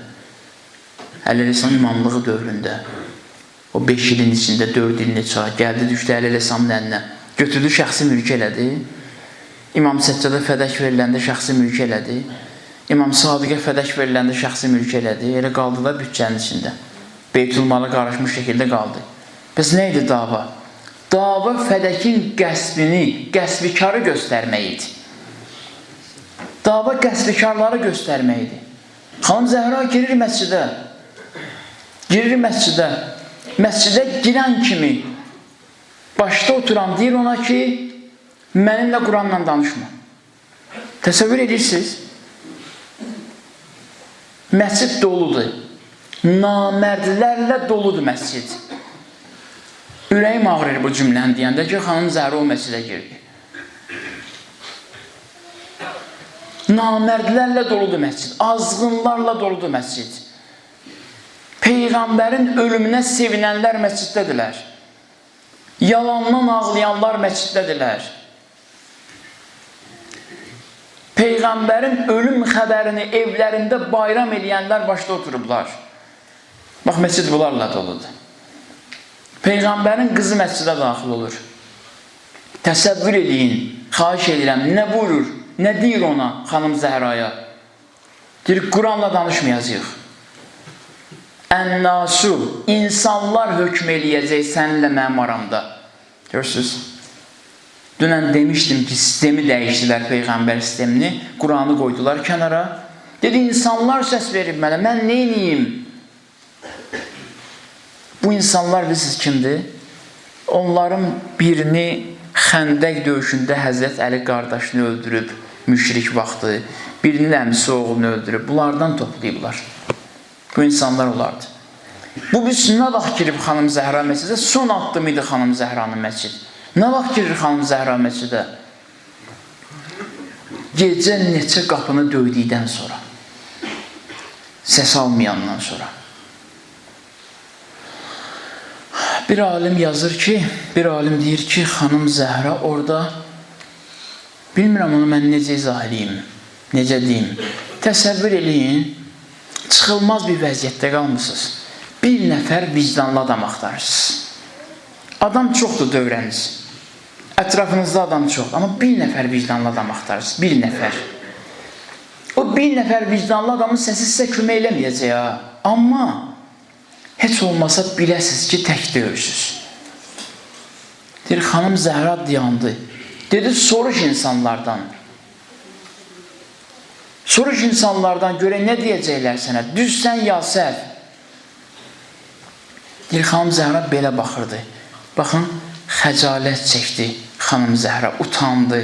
Əli əleyhissalamın imamlığı dövründə. O 5 ilin içində 4 ilini çağır. Gəldi, düşdü Əli əleyhissalamın əlinə. Götürdü, şəxsi mülk elədi. İmam Səccada fədək veriləndə şəxsi mülk elədi. İmam Sadiqə fədək veriləndə şəxsi mülk elədi. Elə qaldı da bütçənin içində. Beytülmalı qarışmış şəkildə qaldı. Bəs nə idi dava? Dava fədəkin qəsbini, qəsbikarı göstərmək idi. Dava qəsbikarları göstərmək idi. Xanım Zəhra girir məscidə. Girir məscidə. Məscidə girən kimi başda oturan deyir ona ki, mənimlə Quranla danışma. Təsəvvür edirsiniz? Məscid doludur. Namərdlərlə doludur məscid. Ürəyim ağrır bu cümləni deyəndə ki, xanım Zəhra o məscidə girdi. Namərdlərlə doludur məscid. Azğınlarla doludur məscid. Peyğəmbərin ölümünə sevinənlər məsciddədirlər. Yalandan ağlayanlar məsciddədirlər. Peyğəmbərin ölüm xəbərini evlərində bayram eləyənlər başda oturublar. Bax, məscid bunlarla doludur. Peyğəmbərin qızı məscidə daxil olur. Təsəvvür eləyin, xahiş edirəm, nə buyurur, nə deyir ona xanım Zəhraya? Deyir, Quranla danışmayacaq. Ən-nasu, insanlar hökm eləyəcək səninlə mənim aramda. Görürsünüz? Dünən demişdim ki, sistemi dəyişdilər, Peyğəmbər sistemini, Quranı qoydular kənara. Dedi, insanlar səs verib mənə, mən neyniyim? Bu insanlar bilirsiniz kimdir? Onların birini Xəndək döyüşündə Həzrət Əli qardaşını öldürüb, müşrik vaxtı, birinin əmisi oğlunu öldürüb, bunlardan toplayıblar. Bu insanlar olardı. Bu biz nə vaxt girib xanım Zəhra məscidə? Son addım idi xanım Zəhranın məscid. Nə vaxt girir xanım Zəhra məscidə? Gecə neçə qapını döydükdən sonra. Səs almayandan sonra. Bir alim yazır ki, bir alim deyir ki, xanım Zəhra orada, bilmirəm onu mən necə izah edeyim, necə deyim. Təsəvvür eləyin, çıxılmaz bir vəziyyətdə qalmışsınız. Bir nəfər vicdanlı adam axtarırsınız. Adam çoxdur dövrəniz. Ətrafınızda adam çox, amma bir nəfər vicdanlı adam axtarırsınız. Bir nəfər. O bir nəfər vicdanlı adamın səsi sizə kömək eləməyəcək ha. Amma heç olmasa biləsiniz ki, tək deyilsiniz. Deyir, xanım Zəhra dayandı. Dedi, soruş insanlardan. Soruş insanlardan görə nə deyəcəklər sənə? Düzsən ya səhv? Deyir, xanım Zəhra belə baxırdı. Baxın, xəcalət çəkdi xanım Zəhra, utandı.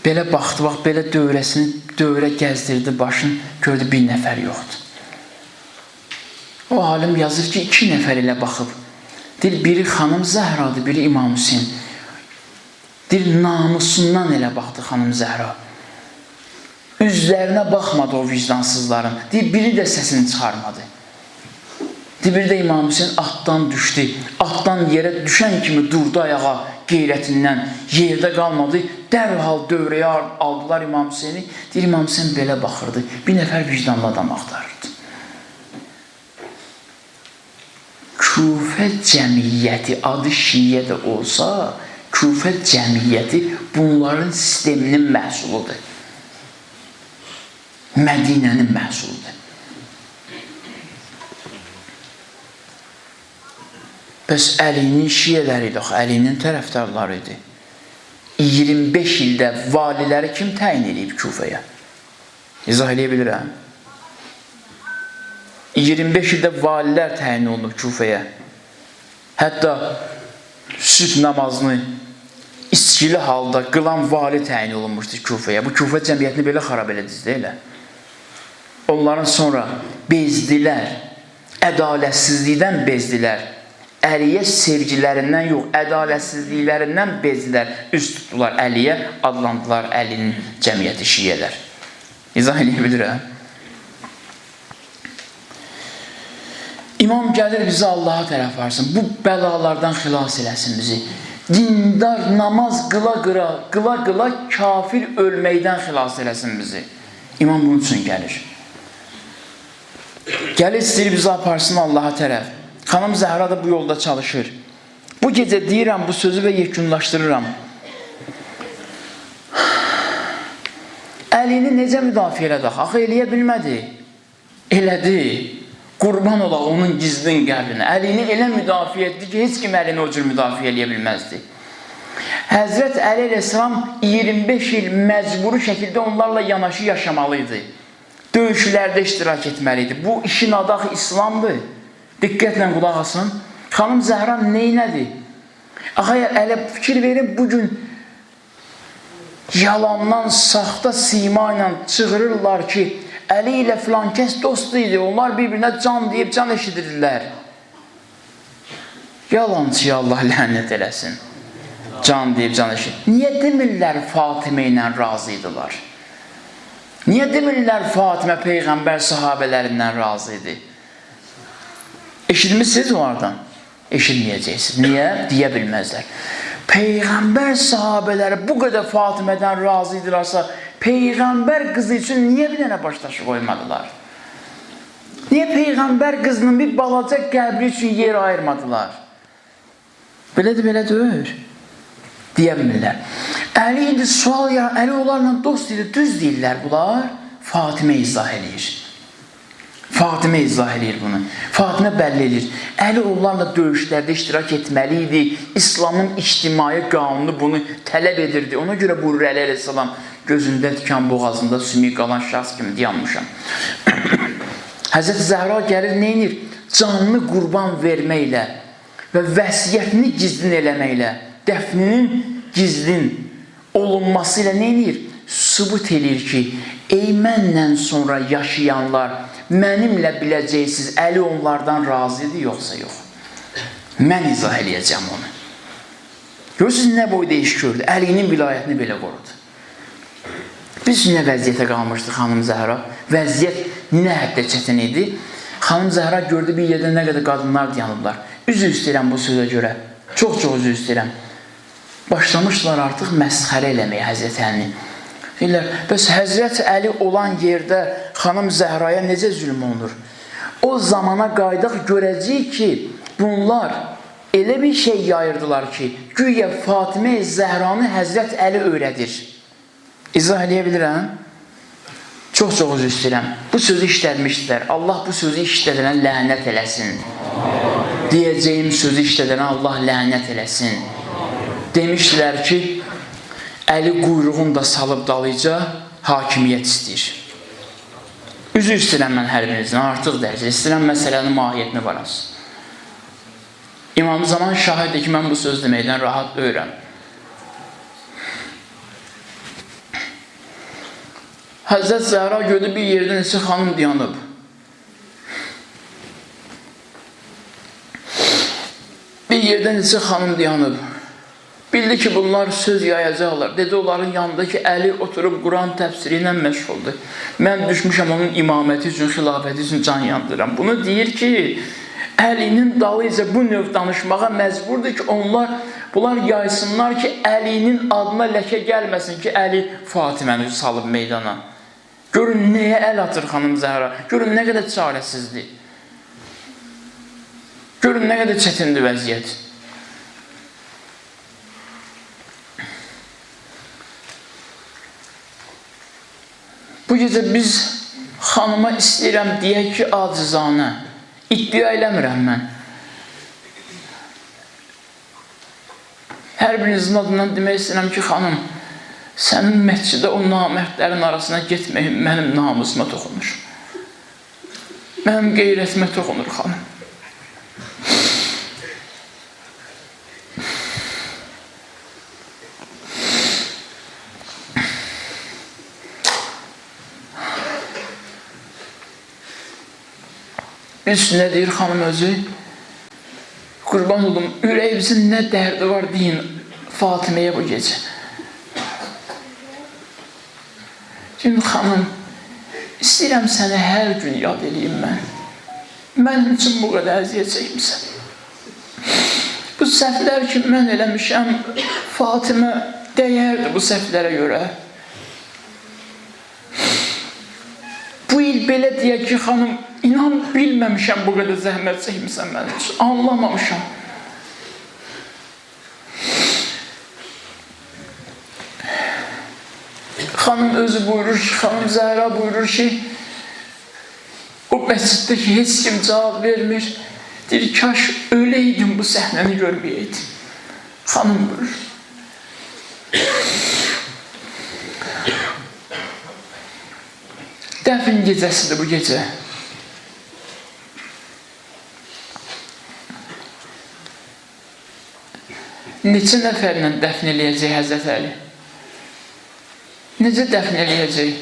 Belə baxdı, bax, belə dövrə gəzdirdi başını, gördü bir nəfər yoxdur. O alim yazır ki, 2 nəfər ilə baxıb. Deyir, biri xanım Zəhradır, biri İmam Hüseyin. Deyir, namusundan elə baxdı xanım Zəhra. Üzlərinə baxmadı o vicdansızların. Deyir, biri də səsini çıxarmadı. Deyir, biri də İmam Hüseyin atdan düşdü. Atdan yerə düşən kimi durdu ayağa qeyrətindən. Yerdə qalmadı. Dərhal dövrəyə aldılar İmam Hüseyini. Deyir, İmam Hüseyin belə baxırdı. Bir nəfər vicdanlı adam axtarırdı. Küfə cəmiyyəti, adı Şiyə də olsa, Küfə cəmiyyəti bunların sisteminin məhsuludur. Mədinənin məhsuludur. Bəs Əlinin şiyələri idi, Əlinin tərəfdarları idi. 25 ildə valiləri kim təyin edib Küfəyə? İzah edə bilirəm. 25 ildə valilər təyin olunub Küfəyə. Hətta sübh namazını içkili halda qılan vali təyin olunmuşdur Küfəyə. Bu Küfə cəmiyyətini belə xarab elədiniz deyilə. Onların sonra bezdilər, ədalətsizlikdən bezdilər. Əliyə sevgilərindən yox, ədalətsizliklərindən bezdilər. Üst tutdular Əliyə, adlandılar Əlinin cəmiyyəti şiyələr. İzah edə bilirəm. İmam gəlir bizi Allaha tərəf varsın. Bu bəlalardan xilas eləsin bizi. Dindar namaz qıla kafir ölməkdən xilas eləsin bizi. İmam bunun üçün gəlir. Gəlir istəyir bizi aparsın Allaha tərəf. Xanım Zəhra da bu yolda çalışır. Bu gecə deyirəm bu sözü və yekunlaşdırıram. Əlini necə müdafiə elədik? Axı eləyə bilmədi. Elədi. Qurban ola onun gizlin qəbrinə. Əlini elə müdafiə etdi ki, heç kim əlini o cür müdafiə eləyə bilməzdi. Həzrət Əli əleyhissalam 25 il məcburi şəkildə onlarla yanaşı yaşamalıydı. Döyüşlərdə iştirak etməliydi. Bu işin adı İslamdır. Diqqətlə qulaq asın. Xanım Zəhra neynədi? Əgər Ələ fikir verin, bugün yalandan, saxta sima ilə çığırırlar ki, Əli ilə filan kəs dostu idi. Onlar bir-birinə can deyib can eşidirlər. Yalancıya Allah lənət eləsin. Can deyib can eşidir. Niyə demirlər Fatimə ilə razı idilər? Niyə demirlər Fatimə Peyğəmbər sahabələrindən razı idi? Eşitmişsiniz onlardan? Eşitməyəcəksiniz. Niyə? Deyə bilməzlər. Peyğəmbər sahabələri bu qədər Fatimədən razı idilərsə, Peyğəmbər qızı üçün niyə bir dənə başdaşı qoymadılar? Niyə Peyğəmbər qızının bir balaca qəbri üçün yer ayırmadılar? Belədir, belə deyir. Deyə bilmirlər. Əli indi sual ya, Əli onlarla dost idi, düz deyirlər bunlar. Fatimə izah edir. Fatimə izah edir bunu. Fatimə bəlli edir. Əli onlarla döyüşlərdə iştirak etməli idi. İslamın ictimai qanunu bunu tələb edirdi. Ona görə buyurur Əli əleyhissalam, gözündə tikan boğazında sümük qalan şəxs kimi dayanmışam. Həzrəti Zəhra gəlir, neynir? Canını qurban verməklə və vəsiyyətini gizlin eləməklə, dəfninin gizlin olunması ilə neynir? Sübut edir ki, ey məndən sonra yaşayanlar, mənimlə biləcəksiniz, Əli onlardan razı idi, yoxsa yox. Mən izah eləyəcəm onu. Görürsünüz, nə boyda iş gördü? Əlinin vilayətini belə qorudu. Biz nə vəziyyətə qalmışdıq xanım Zəhra? Vəziyyət nə həddə çətin idi? Xanım Zəhra gördü bir yerdə nə qədər qadınlar dayanıblar. Üzr istəyirəm bu sözə görə. Çox üzr istəyirəm. Başlamışlar artıq məsxərə eləməyə Həzrət Əlini. Deyirlər, bəs Həzrət Əli olan yerdə xanım Zəhraya necə zülm olunur? O zamana qaydaq görəcəyik ki, bunlar elə bir şey yayırdılar ki, güya Fatimə-i Zəhranı Həzrət Əli öyrədir. İzah eləyə bilirəm? Çox üzr istəyirəm. Bu sözü işlətmişdilər. Allah bu sözü işlədənə lənət eləsin. Deyəcəyim sözü işlədənə Allah lənət eləsin. Demişdilər ki, Əli quyruğunu da salıb dalıca hakimiyyət istəyir. Üzr istəyirəm mən hər birinizdən, artıq dərəcə. İstəyirəm məsələnin mahiyyətini varası. İmam Zaman şahiddir ki, mən bu söz deməkdən rahat öyrəm. Həzrət Zəhra gördü bir yerdə neçə xanım dayanıb. Bir yerdə neçə xanım dayanıb. Bildi ki, bunlar söz yayacaqlar. Dedi, onların yanındakı Əli oturub Quran təfsiri ilə məşğuldur. Mən düşmüşəm onun imaməti üçün, xilafəti üçün can yandıram. Bunu deyir ki, Əlinin dalıyca bu növ danışmağa məcburdur ki, bunlar yaysınlar ki, Əlinin adına ləkə gəlməsin ki, Əli Fatiməni salıb meydana. Görün, nəyə əl atır xanım Zəhra? Görün, nə qədər çarəsizdir. Görün, nə qədər çətindir vəziyyət. Bu gecə biz xanıma istəyirəm deyək ki, acizanə, iddia eləmirəm mən. Hər birinizin adından demək istəyirəm ki, xanım, sənin məscidə o namərdlərin arasına getməyin mənim namusuma toxunur. Mənim qeyrətimə toxunur, xanım. Üstünə deyir xanım özü, qurban olum, ürəyimizin nə dərdi var deyin Fatiməyə bu gecə. Gün xanım, istəyirəm səni hər gün yad edeyim mən. Mənim üçün bu qədər əziyyət çəkimsən. Bu səhvlər ki, mən eləmişəm, Fatimə dəyərdir bu səhvlərə görə. Bu il belə deyək ki, xanım, İnan bilməmişəm bu qədər zəhmət çəkmişsən mənim üçün, anlamamışam. Xanım özü buyurur ki, xanım Zəhra buyurur ki, o məsciddə ki, heç kim cavab vermir, deyir, kaş öləydim bu səhnəni görməyəydim. Xanım buyurur. Dəfn gecəsidir bu gecə. Neçə nəfərlə dəfn eləyəcək Həzrət Əli? Necə dəfn eləyəcək?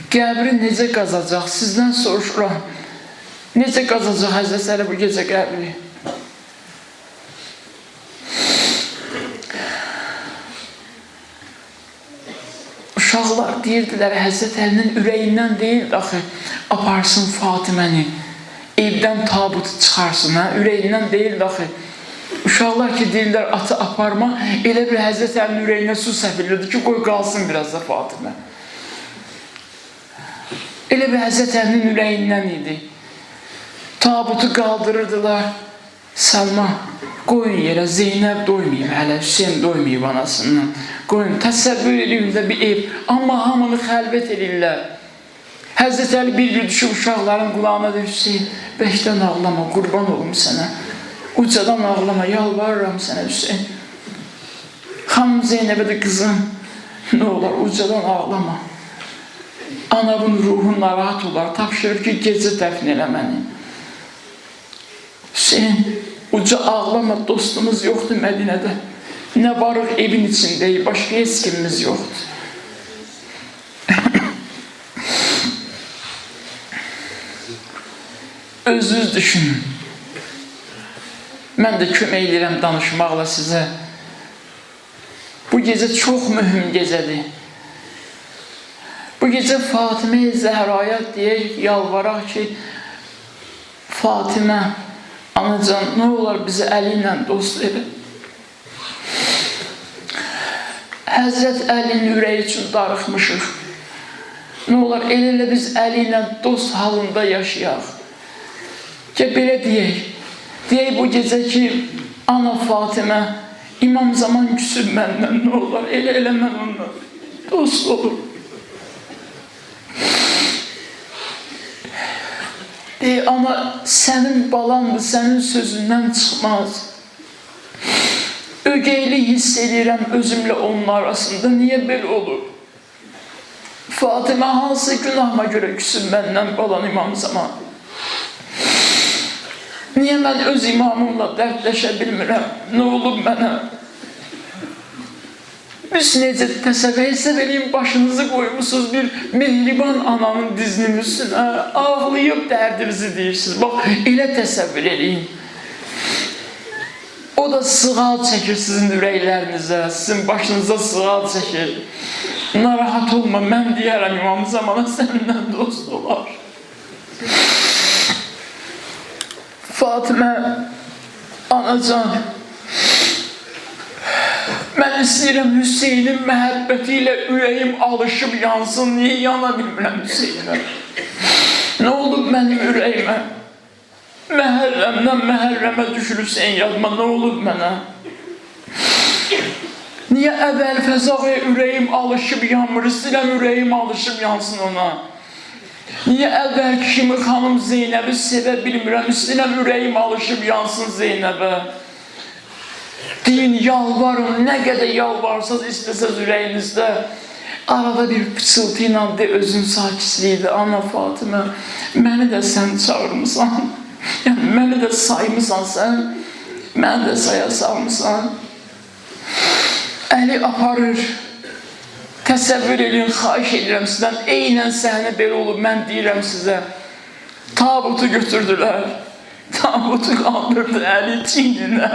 Qəbri necə qazacaq? Sizdən soruşuram. Necə qazacaq Həzrət Əli bu gecə qəbri? Uşaqlar deyirdilər, Həzrət Əlinin ürəyindən deyildi axı, aparsın Fatiməni, evdən tabutu çıxarsın, ürəyindən deyildi axı. Uşaqlar ki, deyirlər, atı aparma, elə bir Həzrət Əlinin ürəyinə su səpilirdi ki, qoy qalsın biraz da Fatimə. Elə bir Həzrət Əlinin ürəyindən idi. Tabutu qaldırırdılar. Səlma, qoyun yerə, Zeynəb doymayıb hələ, Hüseyin doymayıb anasından. Qoyun, təsəvvür ediyində bir ev, amma hamını xəlvət edirlər. Həzrət Əli bir düşüb uşaqların qulağına deyir, Hüseyin, bəkdən ağlama, qurban olum sənə. Ucadan ağlama, yalvarıram sənə Hüseyin. Xanım Zeynəbə də qızım, nə olar, ucadan ağlama. Anamın ruhu narahat olar, tapşırır ki, gecə dəfn elə məni. Hüseyin, uca ağlama, dostumuz yoxdur Mədinədə. Nə varıq evin içindəyik, başqa heç kimimiz yoxdur. Özünüz düşünün. Mən də kömək edirəm danışmaqla sizə. Bu gecə çox mühüm gecədir. Bu gecə Fatimə-i Zəhraya deyək, yalvaraq ki, Fatimə, Anacan, ne olar bizi Əli ilə dost elə. Həzrət Əlinin ürəyi üçün darıxmışıq. Ne olar elə biz Əli ilə dost halında yaşayaq. Ki belə deyək. Deyək bu gecə ki, ana Fatimə, İmam Zaman küsüb məndən, ne olar elə mən onunla dost olur. Deyək, ana sənin balandır, sənin sözündən çıxmaz. Ögeyli hiss edirəm özümlə onun arasında, niyə belə olur? Fatimə hansı günahıma görə küsüb məndən balan İmam Zaman? Niyə mən öz imamımla dərdləşə bilmirəm? Nə olub mənə? Biz necə təsəvvür edin, başınızı qoymuşsunuz bir mehriban ananın dizinin üstünə, ağlayıb dərdinizi deyirsiniz. Bax, elə təsəvvür edin. O da sığal çəkir sizin ürəklərinizə, sizin başınıza sığal çəkir. Narahat olma, mən deyərəm İmam Zamana səndən dost olar. Fatimə, anacan, mən istəyirəm Hüseynin məhəbbəti ilə ürəyim alışıb yansın, niyə yana bilmirəm Hüseynə? Nə olub mənim ürəyimə? Məhərrəmdən məhərrəmə düşür Hüseyin yazma, nə olub mənə? Niyə əvvəl fəzaya ürəyim alışıb yanmır, istəyirəm ürəyim alışıb yansın ona? Niyə əvvəl kimi xanım Zeynəbi sevə bilmirəm, istəyirəm ürəyim alışıb yansın Zeynəbə? Deyin, yalvarın, nə qədər yalvarsaz istəsəz ürəyinizdə, arada bir pıçıltı ilə de özün sakitliydi. Ana Fatimə, məni də sən çağırmısan, yəni məni də saymısan sən, məni də saya salmısan. Əli aparır, təsəvvür edin, xahiş edirəm sizdən, eynən səhni belə olub, mən deyirəm sizə, tabutu götürdülər, tabutu qaldırdı Əli çiyninə.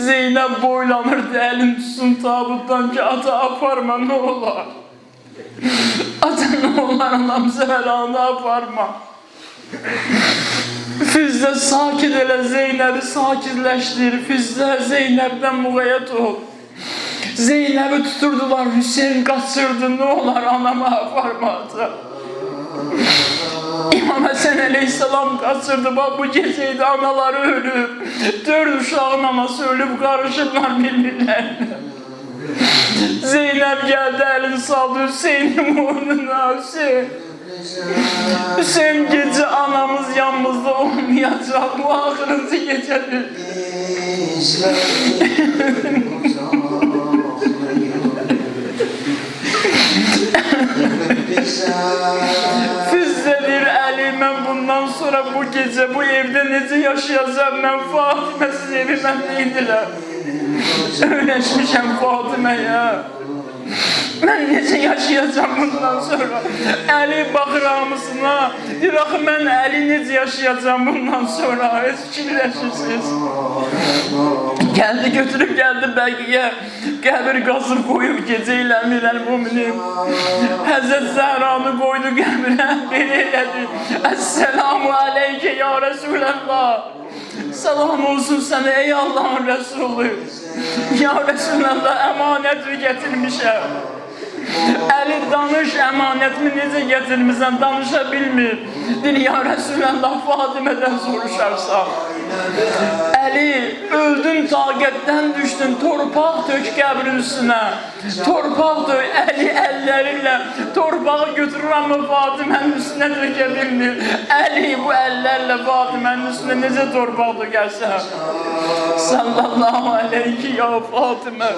Zeynəb boylanırdı, əlin tutsun tabutdan ki, ata aparma, nə olar? Ata nə olar, anam Zəhranı aparma. Füzdə sakit elə Zeynəbi sakitləşdir, Füzdə Zeynəbdən müğayyət ol. Zeynəbi tuturdular, Hüseyin qaçırdı, nə olar, anama aparma ata. İmam Həsən əleyhissalam qaçırdı, bax bu gecəydi, anaları ölüb, 4 uşağın anası ölüb, qarışıblar bir-birlərinə. Zeynəb gəldi, əlini saldı Hüseynin boynuna, Hüseyin. Hüseyin, gecə anamız yanımızda olmayacaq, bu axırıncı gecədir. Füzədir Əli, mən bundan sonra bu gecə, bu evdə necə yaşayacağım, mən Fatiməsiz evi mən deyildirəm. Öyrəşmişəm Fatiməyə. Mən necə yaşayacağım bundan sonra? Əli baxır hamısına, deyir, axı mən Əli necə yaşayacağım bundan sonra? Heç fikirləşirsiniz. Gəldi, götürüb gəldi bəqiyə, qəbir qazıb qoyub gecə ilə Əmir-əl-Müminin. Həzrət Zəhranı qoydu qəbirə, belə elədi. Əssəlamu aleykə ya Rəsuləllah. Salam olsun sənə ey Allahın Rəsulü. Ya Rəsuləllah, əmanəti gətirmişəm. Əli danış, əmanətimi necə gətirmişsən, danışa bilmir. Deyir, ya Rəsuləllah, Fatimədən soruşarsan. Əli, öldün, taqətdən düşdün, torpaq tök qəbrin üstünə. Torpaq tök, Əli əllərinlə torpağı götürür, amma Fatimənin üstünə tökə bilmir. Əli bu əllərlə Fatimənin üstünə necə torpaq tökərsən? Sallallahu aleyhi ya Fatimə.